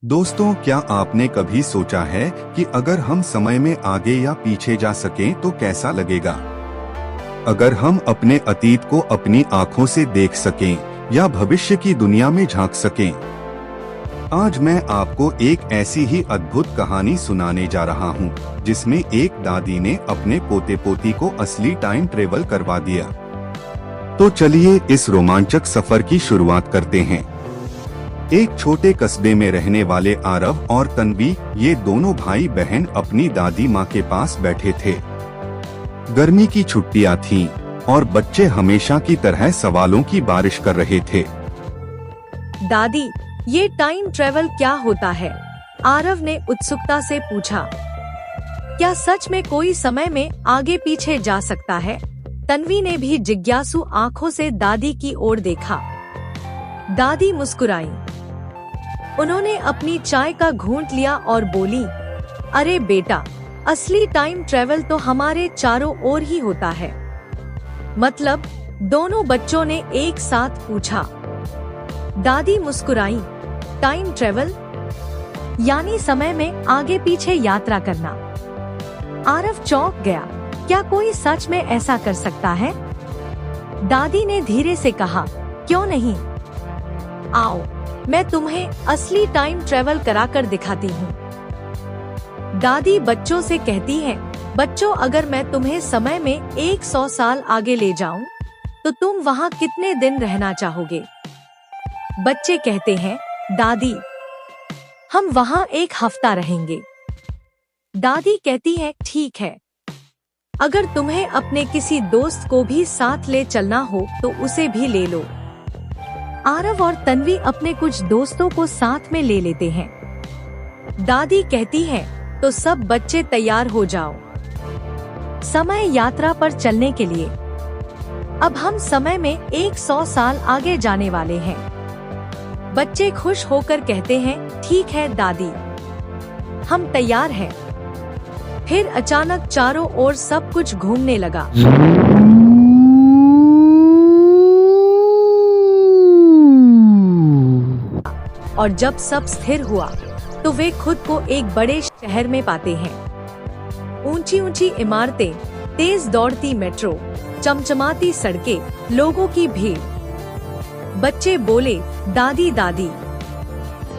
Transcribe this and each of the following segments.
दोस्तों, क्या आपने कभी सोचा है कि अगर हम समय में आगे या पीछे जा सकें तो कैसा लगेगा? अगर हम अपने अतीत को अपनी आंखों से देख सकें या भविष्य की दुनिया में झांक सकें। आज मैं आपको एक ऐसी ही अद्भुत कहानी सुनाने जा रहा हूं, जिसमें एक दादी ने अपने पोते पोती को असली टाइम ट्रेवल करवा दिया। तो चलिए इस रोमांचक सफर की शुरुआत करते हैं। एक छोटे कस्बे में रहने वाले आरव और तन्वी, ये दोनों भाई बहन अपनी दादी माँ के पास बैठे थे। गर्मी की छुट्टियां थीं और बच्चे हमेशा की तरह सवालों की बारिश कर रहे थे। दादी, ये टाइम ट्रेवल क्या होता है? आरव ने उत्सुकता से पूछा। क्या सच में कोई समय में आगे पीछे जा सकता है? तन्वी ने भी जिज्ञासु आंखों से दादी की ओर देखा। दादी मुस्कुराई। उन्होंने अपनी चाय का घूंट लिया और बोली, अरे बेटा, असली टाइम ट्रेवल तो हमारे चारों ओर ही होता है। मतलब? दोनों बच्चों ने एक साथ पूछा। दादी मुस्कुराई। टाइम ट्रेवल यानी समय में आगे पीछे यात्रा करना। आरव चौंक गया। क्या कोई सच में ऐसा कर सकता है? दादी ने धीरे से कहा, क्यों नहीं? आओ, मैं तुम्हें असली टाइम ट्रेवल कराकर दिखाती हूँ। दादी बच्चों से कहती है, बच्चों, अगर मैं तुम्हें समय में 100 साल आगे ले जाऊं, तो तुम वहाँ कितने दिन रहना चाहोगे? बच्चे कहते हैं, दादी, हम वहाँ 1 हफ्ता रहेंगे। दादी कहती है, ठीक है। अगर तुम्हें अपने किसी दोस्त को भी साथ ले चलना हो तो उसे भी ले लो। आरव और तन्वी अपने कुछ दोस्तों को साथ में ले लेते हैं। दादी कहती है, तो सब बच्चे तैयार हो जाओ, समय यात्रा पर चलने के लिए। अब हम समय में 100 साल आगे जाने वाले हैं। बच्चे खुश होकर कहते हैं, ठीक है दादी, हम तैयार हैं। फिर अचानक चारों ओर सब कुछ घूमने लगा। और जब सब स्थिर हुआ तो वे खुद को एक बड़े शहर में पाते हैं। ऊंची ऊंची इमारतें, तेज दौड़ती मेट्रो, चमचमाती सड़कें, लोगों की भीड़। बच्चे बोले, दादी दादी,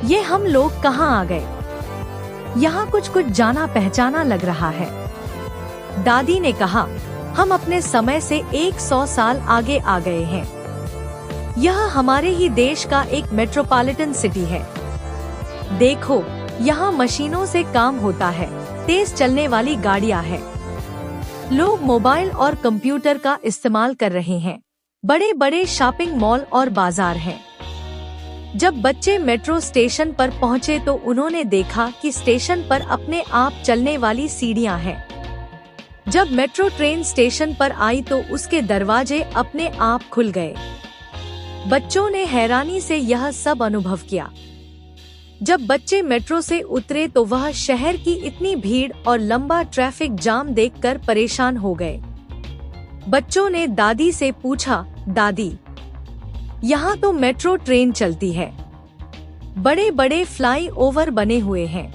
ये हम लोग कहाँ आ गए? यहाँ कुछ जाना पहचाना लग रहा है। दादी ने कहा, हम अपने समय से 100 साल आगे आ गए हैं। यह हमारे ही देश का एक मेट्रोपॉलिटन सिटी है। देखो, यहाँ मशीनों से काम होता है, तेज चलने वाली गाड़ियाँ हैं। लोग मोबाइल और कंप्यूटर का इस्तेमाल कर रहे हैं। बड़े बड़े शॉपिंग मॉल और बाजार हैं। जब बच्चे मेट्रो स्टेशन पर पहुँचे तो उन्होंने देखा कि स्टेशन पर अपने आप चलने वाली सीढ़ियाँ हैं। जब मेट्रो ट्रेन स्टेशन पर आई तो उसके दरवाजे अपने आप खुल गए। बच्चों ने हैरानी से यह सब अनुभव किया। जब बच्चे मेट्रो से उतरे तो वह शहर की इतनी भीड़ और लंबा ट्रैफिक जाम देखकर परेशान हो गए। बच्चों ने दादी से पूछा, दादी, यहाँ तो मेट्रो ट्रेन चलती है, बड़े बड़े फ्लाई ओवर बने हुए हैं,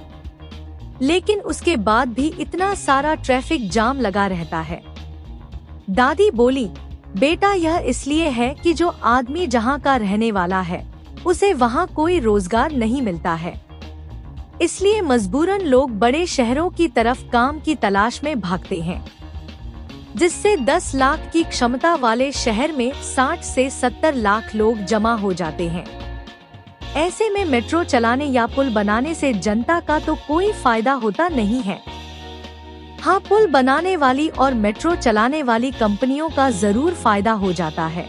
लेकिन उसके बाद भी इतना सारा ट्रैफिक जाम लगा रहता है। दादी बोली, बेटा, यह इसलिए है कि जो आदमी जहाँ का रहने वाला है उसे वहाँ कोई रोजगार नहीं मिलता है। इसलिए मजबूरन लोग बड़े शहरों की तरफ काम की तलाश में भागते हैं, जिससे 10 लाख की क्षमता वाले शहर में 60 से 70 लाख लोग जमा हो जाते हैं। ऐसे में मेट्रो चलाने या पुल बनाने से जनता का तो कोई फायदा होता नहीं है। हाँ, पुल बनाने वाली और मेट्रो चलाने वाली कंपनियों का जरूर फायदा हो जाता है।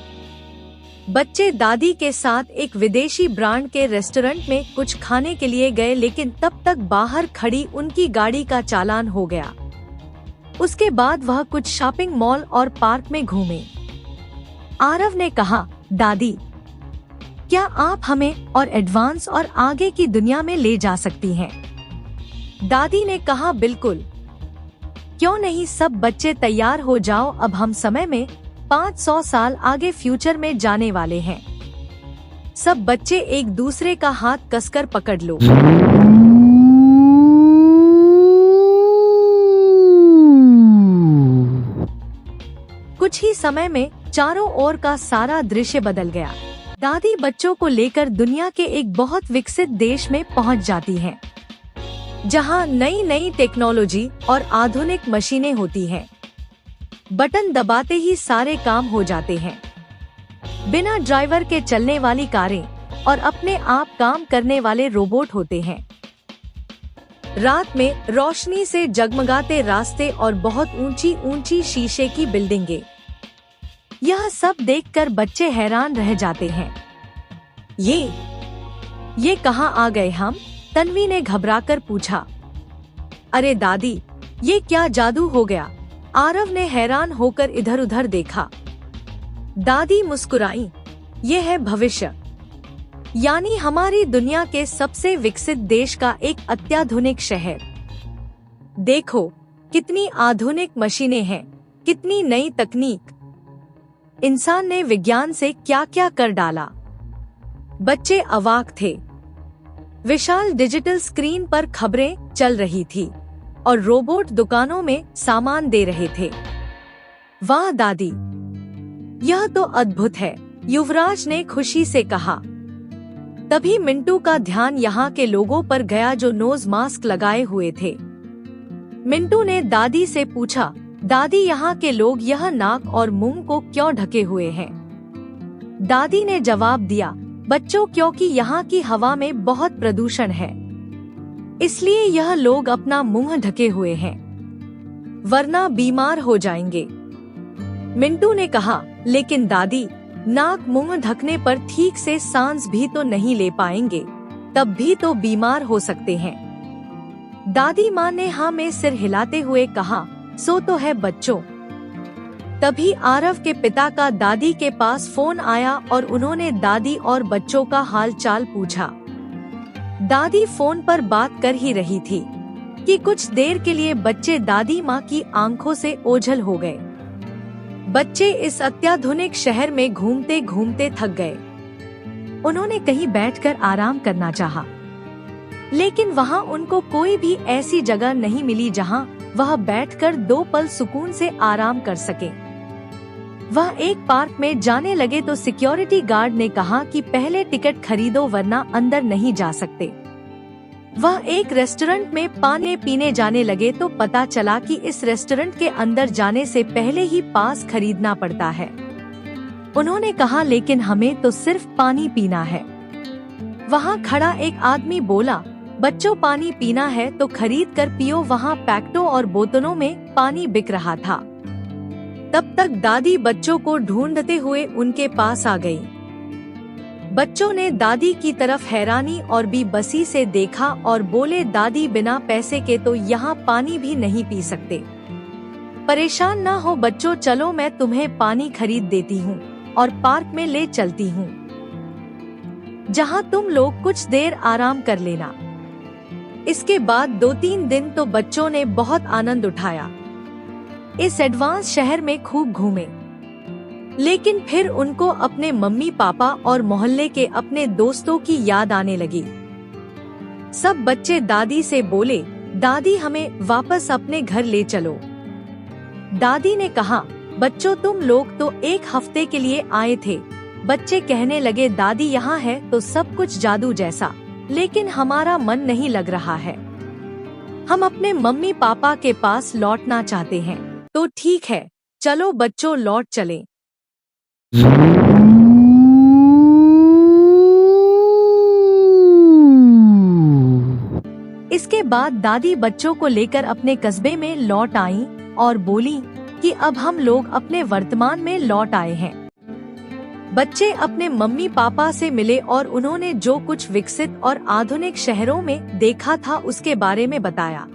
बच्चे दादी के साथ एक विदेशी ब्रांड के रेस्टोरेंट में कुछ खाने के लिए गए, लेकिन तब तक बाहर खड़ी उनकी गाड़ी का चालान हो गया। उसके बाद वह कुछ शॉपिंग मॉल और पार्क में घूमे। आरव ने कहा, दादी, क्या आप हमें और एडवांस और आगे की दुनिया में ले जा सकती हैं? दादी ने कहा, बिल्कुल, क्यों नहीं। सब बच्चे तैयार हो जाओ, अब हम समय में 500 साल आगे फ्यूचर में जाने वाले हैं। सब बच्चे एक दूसरे का हाथ कसकर पकड़ लो। कुछ ही समय में चारों ओर का सारा दृश्य बदल गया। दादी बच्चों को लेकर दुनिया के एक बहुत विकसित देश में पहुंच जाती हैं, जहां नई नई टेक्नोलॉजी और आधुनिक मशीनें होती हैं। बटन दबाते ही सारे काम हो जाते हैं। बिना ड्राइवर के चलने वाली कारें और अपने आप काम करने वाले रोबोट होते हैं। रात में रोशनी से जगमगाते रास्ते और बहुत ऊंची ऊंची शीशे की बिल्डिंगें। यह सब देखकर बच्चे हैरान रह जाते हैं। ये कहाँ आ गए हम? तन्वी ने घबराकर पूछा। अरे दादी, ये क्या जादू हो गया? आरव ने हैरान होकर इधर उधर देखा। दादी मुस्कुराई। ये है भविष्य, यानी हमारी दुनिया के सबसे विकसित देश का एक अत्याधुनिक शहर। देखो कितनी आधुनिक मशीनें हैं, कितनी नई तकनीक। इंसान ने विज्ञान से क्या क्या कर डाला। बच्चे अवाक थे। विशाल डिजिटल स्क्रीन पर खबरें चल रही थी और रोबोट दुकानों में सामान दे रहे थे। वाह दादी, यह तो अद्भुत है, युवराज ने खुशी से कहा। तभी मिंटू का ध्यान यहाँ के लोगों पर गया जो नोज मास्क लगाए हुए थे। मिंटू ने दादी से पूछा, दादी यहाँ के लोग यह नाक और मुंह को क्यों ढके हुए हैं? दादी ने जवाब दिया, बच्चों, क्योंकि यहाँ की हवा में बहुत प्रदूषण है, इसलिए यह लोग अपना मुंह ढके हुए हैं, वरना बीमार हो जाएंगे। मिंटू ने कहा, लेकिन दादी, नाक मुंह ढकने पर ठीक से सांस भी तो नहीं ले पाएंगे, तब भी तो बीमार हो सकते हैं। दादी माँ ने हाँ में सिर हिलाते हुए कहा, सो तो है बच्चों। तभी आरव के पिता का दादी के पास फोन आया और उन्होंने दादी और बच्चों का हाल चाल पूछा। दादी फोन पर बात कर ही रही थी कि कुछ देर के लिए बच्चे दादी माँ की आंखों से ओझल हो गए। बच्चे इस अत्याधुनिक शहर में घूमते घूमते थक गए। उन्होंने कहीं बैठकर आराम करना चाहा, लेकिन वहाँ उनको कोई भी ऐसी जगह नहीं मिली जहाँ वह बैठकर 2 पल सुकून से आराम कर सके। वह एक पार्क में जाने लगे तो सिक्योरिटी गार्ड ने कहा कि पहले टिकट खरीदो वरना अंदर नहीं जा सकते। वह एक रेस्टोरेंट में पानी पीने जाने लगे तो पता चला कि इस रेस्टोरेंट के अंदर जाने से पहले ही पास खरीदना पड़ता है। उन्होंने कहा, लेकिन हमें तो सिर्फ पानी पीना है। वहाँ खड़ा एक आदमी बोला, बच्चों, पानी पीना है तो खरीद कर पियो। वहाँ पैकेटों और बोतलों में पानी बिक रहा था। तब तक दादी बच्चों को ढूंढते हुए उनके पास आ गई। बच्चों ने दादी की तरफ हैरानी और बेबसी से देखा और बोले, दादी, बिना पैसे के तो यहाँ पानी भी नहीं पी सकते। परेशान ना हो बच्चों, चलो मैं तुम्हें पानी खरीद देती हूँ और पार्क में ले चलती हूँ, जहाँ तुम लोग कुछ देर आराम कर लेना। इसके बाद 2-3 दिन तो बच्चों ने बहुत आनंद उठाया। इस एडवांस शहर में खूब घूमे, लेकिन फिर उनको अपने मम्मी पापा और मोहल्ले के अपने दोस्तों की याद आने लगी। सब बच्चे दादी से बोले, दादी, हमें वापस अपने घर ले चलो। दादी ने कहा, बच्चों, तुम लोग तो 1 हफ्ते के लिए आए थे। बच्चे कहने लगे, दादी, यहाँ है तो सब कुछ जादू जैसा, लेकिन हमारा मन नहीं लग रहा है। हम अपने मम्मी पापा के पास लौटना चाहते हैं। तो ठीक है, चलो बच्चों, लौट चलें। इसके बाद दादी बच्चों को लेकर अपने कस्बे में लौट आईं और बोली कि अब हम लोग अपने वर्तमान में लौट आए हैं। बच्चे अपने मम्मी पापा से मिले और उन्होंने जो कुछ विकसित और आधुनिक शहरों में देखा था उसके बारे में बताया।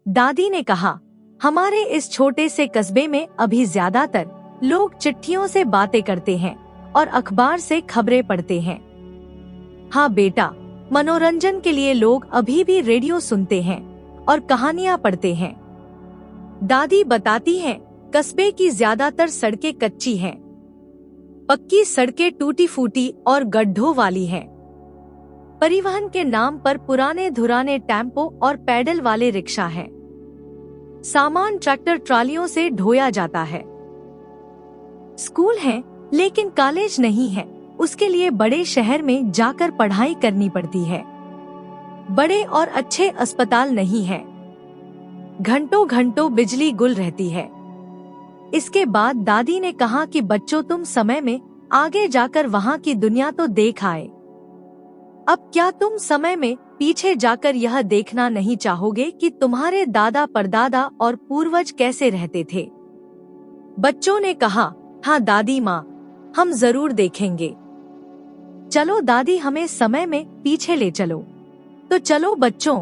दादी ने कहा, हमारे इस छोटे से कस्बे में अभी ज्यादातर लोग चिट्ठियों से बातें करते हैं और अखबार से खबरें पढ़ते हैं। हाँ बेटा, मनोरंजन के लिए लोग अभी भी रेडियो सुनते हैं और कहानियाँ पढ़ते हैं। दादी बताती हैं, कस्बे की ज्यादातर सड़कें कच्ची हैं। पक्की सड़कें टूटी फूटी और गड्ढों वाली हैं। परिवहन के नाम पर पुराने धुराने टेम्पो और पैडल वाले रिक्शा हैं। सामान ट्रैक्टर ट्रालियों से ढोया जाता है। स्कूल है लेकिन कॉलेज नहीं है। उसके लिए बड़े शहर में जाकर पढ़ाई करनी पड़ती है। बड़े और अच्छे अस्पताल नहीं है। घंटों घंटों बिजली गुल रहती है। इसके बाद दादी ने कहा कि बच्चों, तुम समय में आगे जाकर वहाँ की दुनिया तो देख आए। अब क्या तुम समय में पीछे जाकर यह देखना नहीं चाहोगे कि तुम्हारे दादा परदादा और पूर्वज कैसे रहते थे? बच्चों ने कहा, हाँ दादी माँ, हम जरूर देखेंगे। चलो दादी, हमें समय में पीछे ले चलो। तो चलो बच्चों,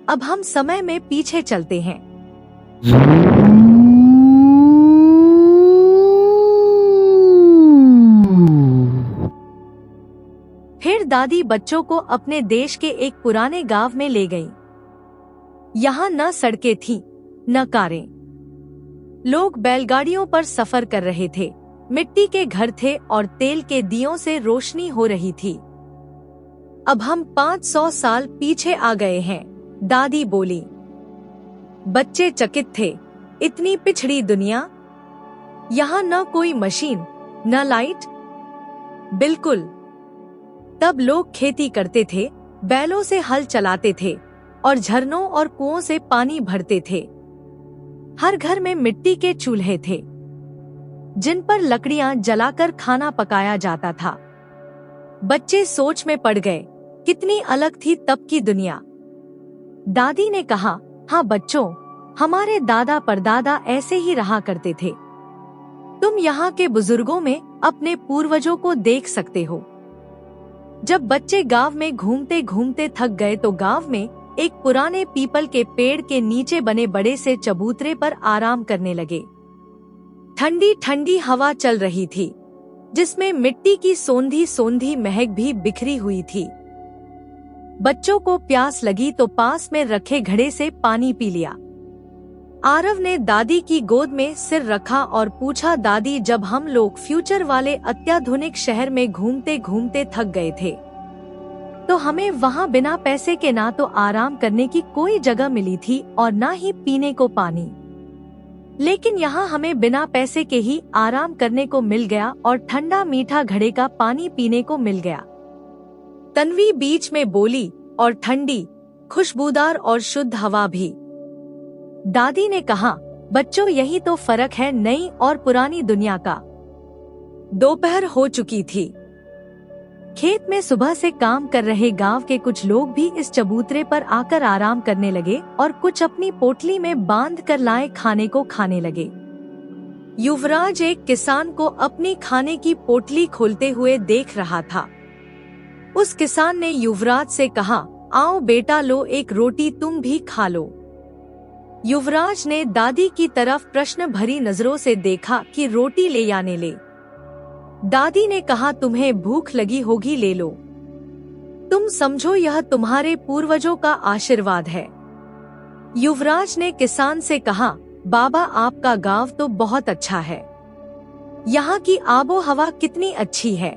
अब हम समय में पीछे चलते हैं। फिर दादी बच्चों को अपने देश के एक पुराने गांव में ले गई। यहाँ न सड़कें थीं, न कारें। लोग बैलगाड़ियों पर सफर कर रहे थे। मिट्टी के घर थे और तेल के दियों से रोशनी हो रही थी। अब हम 500 साल पीछे आ गए हैं, दादी बोली। बच्चे चकित थे। इतनी पिछड़ी दुनिया, यहाँ न कोई मशीन, न लाइट। बिल्कुल। तब लोग खेती करते थे, बैलों से हल चलाते थे और झरनों और कुओं से पानी भरते थे। हर घर में मिट्टी के चूल्हे थे जिन पर लकड़ियां जलाकर खाना पकाया जाता था। बच्चे सोच में पड़ गए, कितनी अलग थी तब की दुनिया। दादी ने कहा, हाँ बच्चों, हमारे दादा परदादा ऐसे ही रहा करते थे। तुम यहाँ के बुजुर्गों में अपने पूर्वजों को देख सकते हो। जब बच्चे गांव में घूमते घूमते थक गए तो गांव में एक पुराने पीपल के पेड़ के नीचे बने बड़े से चबूतरे पर आराम करने लगे। ठंडी ठंडी हवा चल रही थी जिसमें मिट्टी की सोंधी सोंधी महक भी बिखरी हुई थी। बच्चों को प्यास लगी तो पास में रखे घड़े से पानी पी लिया। आरव ने दादी की गोद में सिर रखा और पूछा, दादी, जब हम लोग फ्यूचर वाले अत्याधुनिक शहर में घूमते घूमते थक गए थे तो हमें वहाँ बिना पैसे के ना तो आराम करने की कोई जगह मिली थी और ना ही पीने को पानी, लेकिन यहाँ हमें बिना पैसे के ही आराम करने को मिल गया और ठंडा मीठा घड़े का पानी पीने को मिल गया। तन्वी बीच में बोली, और ठंडी, खुशबूदार और शुद्ध हवा भी। दादी ने कहा, बच्चों, यही तो फर्क है नई और पुरानी दुनिया का। दोपहर हो चुकी थी। खेत में सुबह से काम कर रहे गांव के कुछ लोग भी इस चबूतरे पर आकर आराम करने लगे और कुछ अपनी पोटली में बांध कर लाए खाने को खाने लगे। युवराज एक किसान को अपनी खाने की पोटली खोलते हुए देख रहा था। उस किसान ने युवराज से कहा, आओ बेटा, लो एक रोटी तुम भी खा लो। युवराज ने दादी की तरफ प्रश्न भरी नजरों से देखा कि रोटी ले या ने ले। दादी ने कहा, तुम्हें भूख लगी होगी, ले लो। तुम समझो यह तुम्हारे पूर्वजों का आशीर्वाद है। युवराज ने किसान से कहा, बाबा, आपका गांव तो बहुत अच्छा है। यहाँ की आबो हवा कितनी अच्छी है।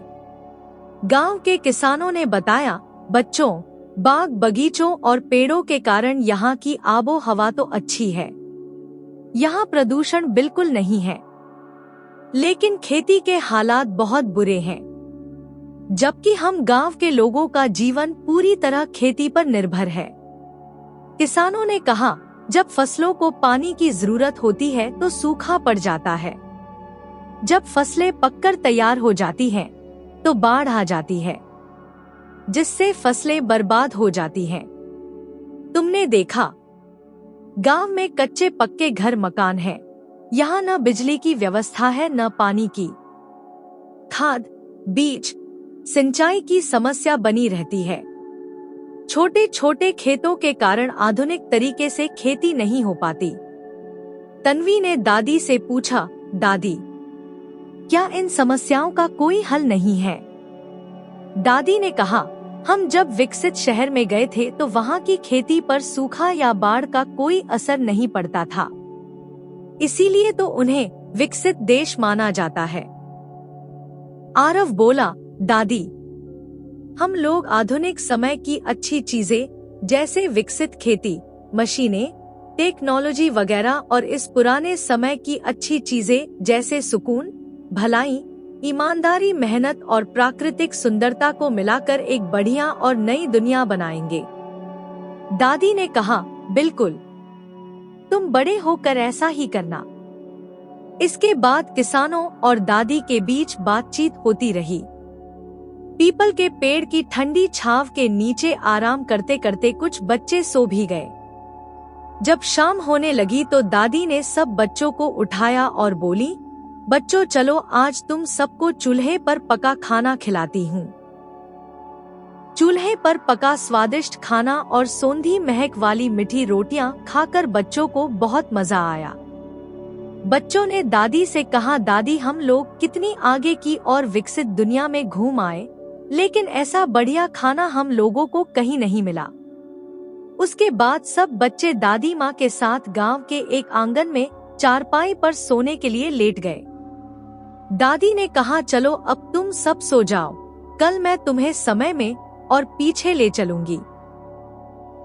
गांव के किसानों ने बताया, बच्चों, बाग बगीचों और पेड़ों के कारण यहाँ की आबो हवा तो अच्छी है। यहाँ प्रदूषण बिल्कुल नहीं है, लेकिन खेती के हालात बहुत बुरे हैं। जबकि हम गांव के लोगों का जीवन पूरी तरह खेती पर निर्भर है। किसानों ने कहा, जब फसलों को पानी की जरूरत होती है तो सूखा पड़ जाता है। जब फसलें पककर तैयार हो जाती हैं, तो बाढ़ आ जाती है, जिससे फसलें बर्बाद हो जाती हैं। तुमने देखा, गांव में कच्चे पक्के घर मकान हैं। यहाँ न बिजली की व्यवस्था है, न पानी की। खाद, बीज, सिंचाई की समस्या बनी रहती है। छोटे छोटे खेतों के कारण आधुनिक तरीके से खेती नहीं हो पाती। तन्वी ने दादी से पूछा, दादी, क्या इन समस्याओं का कोई हल नहीं है? दादी ने कहा, हम जब विकसित शहर में गए थे तो वहाँ की खेती पर सूखा या बाढ़ का कोई असर नहीं पड़ता था। इसीलिए तो उन्हें विकसित देश माना जाता है। आरव बोला, दादी, हम लोग आधुनिक समय की अच्छी चीजें जैसे विकसित खेती, मशीनें, टेक्नोलॉजी वगैरह और इस पुराने समय की अच्छी चीजें जैसे सुकून, भलाई, ईमानदारी, मेहनत और प्राकृतिक सुंदरता को मिलाकर एक बढ़िया और नई दुनिया बनाएंगे। दादी ने कहा, बिल्कुल, तुम बड़े होकर ऐसा ही करना। इसके बाद किसानों और दादी के बीच बातचीत होती रही। पीपल के पेड़ की ठंडी छांव के नीचे आराम करते करते कुछ बच्चे सो भी गए। जब शाम होने लगी तो दादी ने सब बच्चों को उठाया और बोली, बच्चों चलो, आज तुम सबको चूल्हे पर पका खाना खिलाती हूँ। चूल्हे पर पका स्वादिष्ट खाना और सोंधी महक वाली मीठी रोटियां खाकर बच्चों को बहुत मजा आया। बच्चों ने दादी से कहा, दादी, हम लोग कितनी आगे की और विकसित दुनिया में घूम आए, लेकिन ऐसा बढ़िया खाना हम लोगों को कहीं नहीं मिला। उसके बाद सब बच्चे दादी माँ के साथ गांव के एक आंगन में चारपाई पर सोने के लिए लेट गए। दादी ने कहा, चलो अब तुम सब सो जाओ, कल मैं तुम्हें समय में और पीछे ले चलूंगी।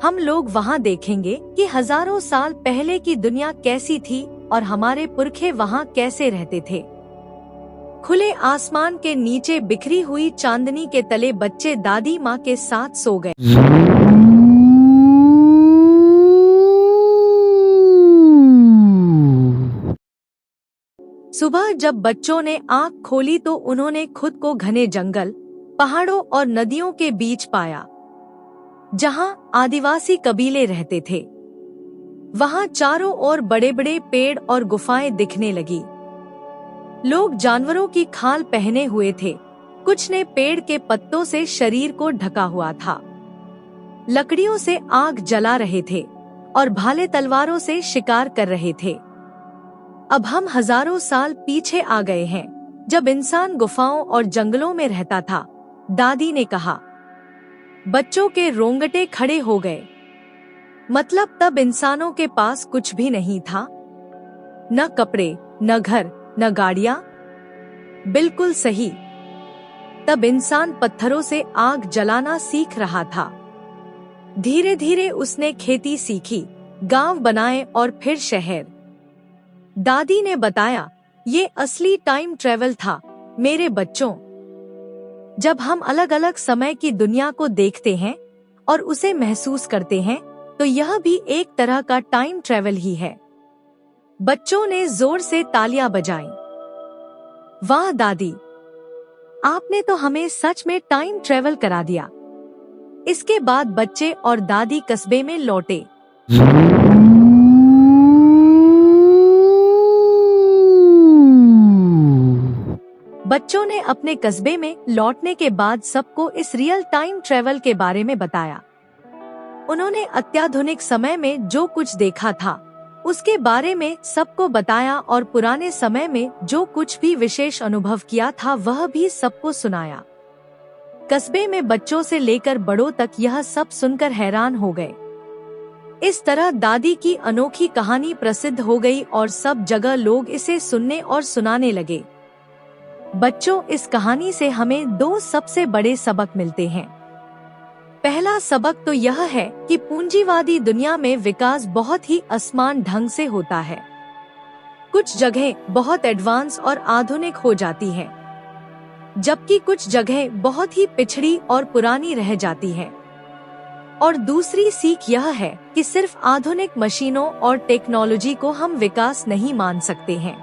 हम लोग वहाँ देखेंगे कि हजारों साल पहले की दुनिया कैसी थी और हमारे पुरखे वहाँ कैसे रहते थे। खुले आसमान के नीचे बिखरी हुई चांदनी के तले बच्चे दादी माँ के साथ सो गए। सुबह जब बच्चों ने आँख खोली तो उन्होंने खुद को घने जंगल, पहाड़ों और नदियों के बीच पाया, जहाँ आदिवासी कबीले रहते थे। वहाँ चारों ओर बड़े बड़े पेड़ और गुफाएं दिखने लगी। लोग जानवरों की खाल पहने हुए थे, कुछ ने पेड़ के पत्तों से शरीर को ढका हुआ था, लकड़ियों से आग जला रहे थे और भाले तलवारों से शिकार कर रहे थे। अब हम हजारों साल पीछे आ गए हैं, जब इंसान गुफाओं और जंगलों में रहता था, दादी ने कहा। बच्चों के रोंगटे खड़े हो गए। मतलब तब इंसानों के पास कुछ भी नहीं था, न कपड़े, न घर, न गाड़ियां। बिल्कुल सही, तब इंसान पत्थरों से आग जलाना सीख रहा था। धीरे धीरे उसने खेती सीखी, गांव बनाए और फिर शहर। दादी ने बताया, ये असली टाइम ट्रेवल था मेरे बच्चों। जब हम अलग अलग समय की दुनिया को देखते हैं और उसे महसूस करते हैं, तो यह भी एक तरह का टाइम ट्रेवल ही है। बच्चों ने जोर से तालियां बजाईं। वाह दादी, आपने तो हमें सच में टाइम ट्रेवल करा दिया। इसके बाद बच्चे और दादी कस्बे में लौटे। बच्चों ने अपने कस्बे में लौटने के बाद सबको इस रियल टाइम ट्रेवल के बारे में बताया। उन्होंने अत्याधुनिक समय में जो कुछ देखा था उसके बारे में सबको बताया और पुराने समय में जो कुछ भी विशेष अनुभव किया था वह भी सबको सुनाया। कस्बे में बच्चों से लेकर बड़ों तक यह सब सुनकर हैरान हो गए। इस तरह दादी की अनोखी कहानी प्रसिद्ध हो गई और सब जगह लोग इसे सुनने और सुनाने लगे। बच्चों, इस कहानी से हमें दो सबसे बड़े सबक मिलते हैं। पहला सबक तो यह है कि पूंजीवादी दुनिया में विकास बहुत ही असमान ढंग से होता है। कुछ जगहें बहुत एडवांस और आधुनिक हो जाती हैं, जबकि कुछ जगहें बहुत ही पिछड़ी और पुरानी रह जाती हैं। और दूसरी सीख यह है कि सिर्फ आधुनिक मशीनों और टेक्नोलॉजी को हम विकास नहीं मान सकते हैं,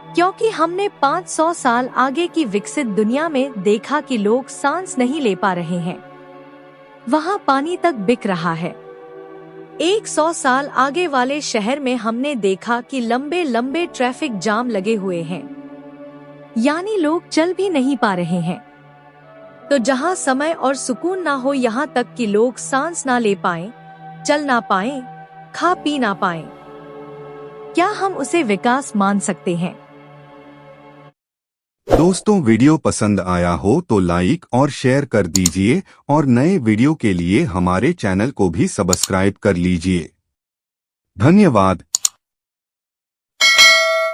क्योंकि हमने 500 साल आगे की विकसित दुनिया में देखा कि लोग सांस नहीं ले पा रहे हैं, वहाँ पानी तक बिक रहा है। 100 साल आगे वाले शहर में हमने देखा कि लंबे लंबे ट्रैफिक जाम लगे हुए हैं, यानी लोग चल भी नहीं पा रहे हैं। तो जहाँ समय और सुकून ना हो, यहाँ तक कि लोग सांस ना ले पाएं, चल ना पाएं, खा पी ना पाएं, क्या हम उसे विकास मान सकते हैं? दोस्तों, वीडियो पसंद आया हो तो लाइक और शेयर कर दीजिए और नए वीडियो के लिए हमारे चैनल को भी सब्सक्राइब कर लीजिए। धन्यवाद।